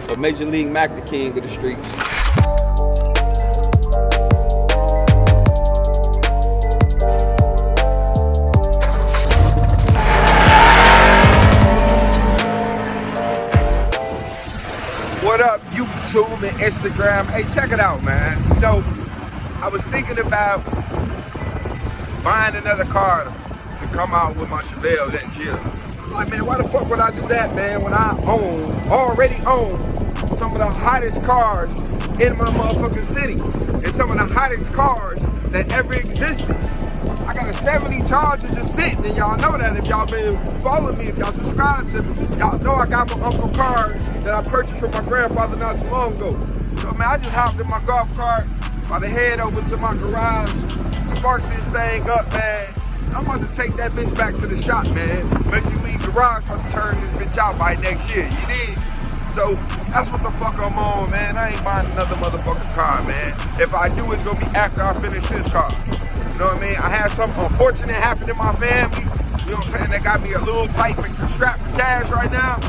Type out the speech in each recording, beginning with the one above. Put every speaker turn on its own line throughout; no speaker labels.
But Major League Mac, the king of the streets. What up, YouTube and Instagram? Hey, check it out, man. You know, I was thinking about buying another car to come out with my Chevelle next year. Like, man, why the fuck would I do that, man, when I already own some of the hottest cars in my motherfucking city and some of the hottest cars that ever existed. I got a 70 Charger just sitting, and y'all know that if y'all been following me, if y'all subscribe to me, y'all know I got my uncle car that I purchased from my grandfather not too long ago. So, man, I just hopped in my golf cart, about to head over to my garage, spark this thing up, man. I'm about to take that bitch back to the shop, man. Major League Garage about to turn this bitch out by next year, you dig? So that's what the fuck I'm on, man. I ain't buying another motherfucking car, man. If I do, it's gonna be after I finish this car. You know what I mean? I had something unfortunate happen in my family. You know what I'm saying? That got me a little tight for strapped for cash right now.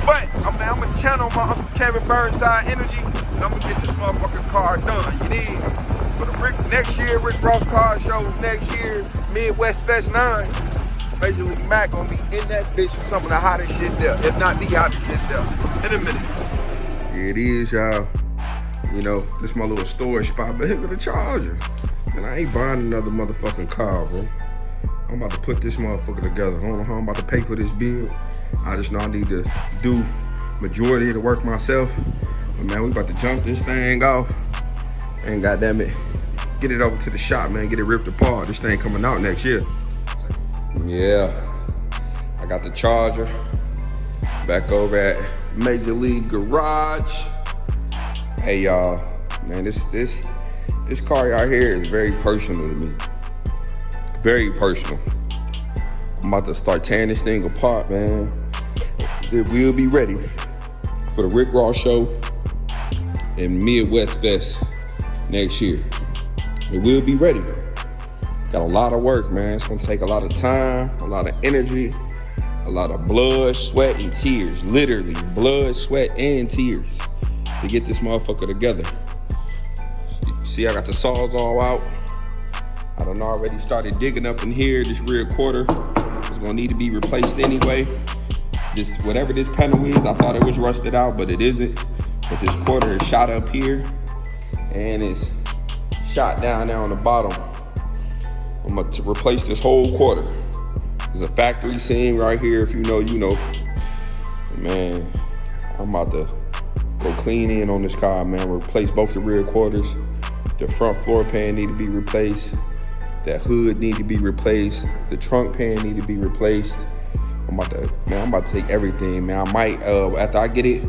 But I'm gonna channel my Uncle Kevin Burnside energy, and I'm gonna get this motherfucking car done, you dig? For the next year, Rick Ross Car Show next year, Midwest Fest 9, Major League Mac gonna be in that bitch with some of the hottest shit there, if not the hottest shit there, in a minute. Here it is, y'all. You know, this is my little storage spot, but here with the Charger. And I ain't buying another motherfucking car, bro. I'm about to put this motherfucker together. I don't know how I'm about to pay for this build. I just know I need to do majority of the work myself. But man, we about to jump this thing off. And goddamn it, get it over to the shop, man. Get it ripped apart. This thing coming out next year. Yeah, I got the Charger back over at Major League Garage. Hey y'all, man, this car out here is very personal to me. Very personal. I'm about to start tearing this thing apart, man. It will be ready for the Rick Ross Show and Midwest Fest next year. It will be ready. Got a lot of work, man. It's gonna take a lot of time, a lot of energy, a lot of blood, sweat, and tears. Literally, blood, sweat, and tears to get this motherfucker together. See, I got the saws all out. I done already started digging up in here. This rear quarter is gonna need to be replaced anyway. This, whatever this panel is, I thought it was rusted out, but it isn't. But this quarter is shot up here, and it's shot down there on the bottom. I'm gonna replace this whole quarter. There's a factory seam right here, if you know, you know. Man, I'm about to go clean in on this car, man. Replace both the rear quarters. The front floor pan need to be replaced. That hood need to be replaced. The trunk pan need to be replaced. I'm about to take everything, man. I might, after I get it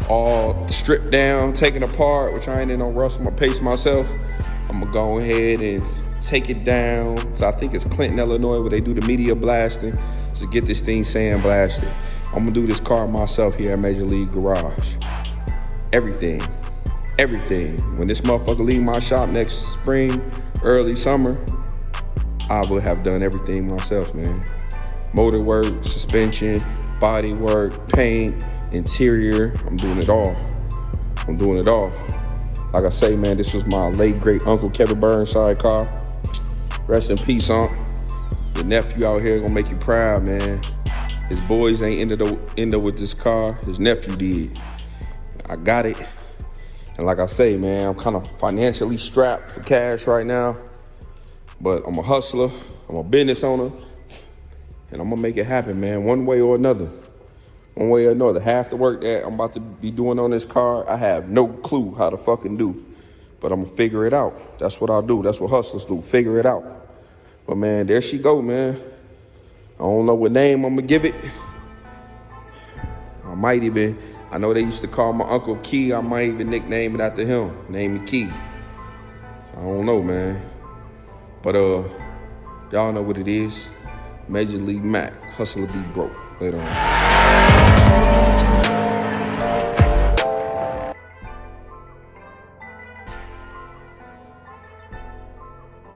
all stripped down, taken apart, which I ain't in no rush, I'm gonna pace myself. I'm gonna go ahead and take it down. So I think it's Clinton, Illinois, where they do the media blasting. So get this thing sandblasted. I'm gonna do this car myself here at Major League Garage. Everything. When this motherfucker leave my shop next spring, early summer, I will have done everything myself, man. Motor work, suspension, body work, paint, interior. I'm doing it all. Like I say, man, this was my late great Uncle Kevin Burnside car. Rest in peace, Unc. Your nephew out here gonna make you proud, man. His boys ain't end up with this car. His nephew did. I got it. And like I say, man, I'm kind of financially strapped for cash right now. But I'm a hustler. I'm a business owner. And I'm gonna make it happen, man, one way or another. Half the work that I'm about to be doing on this car, I have no clue how to fucking do. But I'm gonna figure it out. That's what I'll do. That's what hustlers do, figure it out. But man, there she go, man. I don't know what name I'm gonna give it. I know they used to call my Uncle Key. I might even nickname it after him. Name me Key. I don't know, man. But y'all know what it is. Major League Mac, hustler be broke. Later on.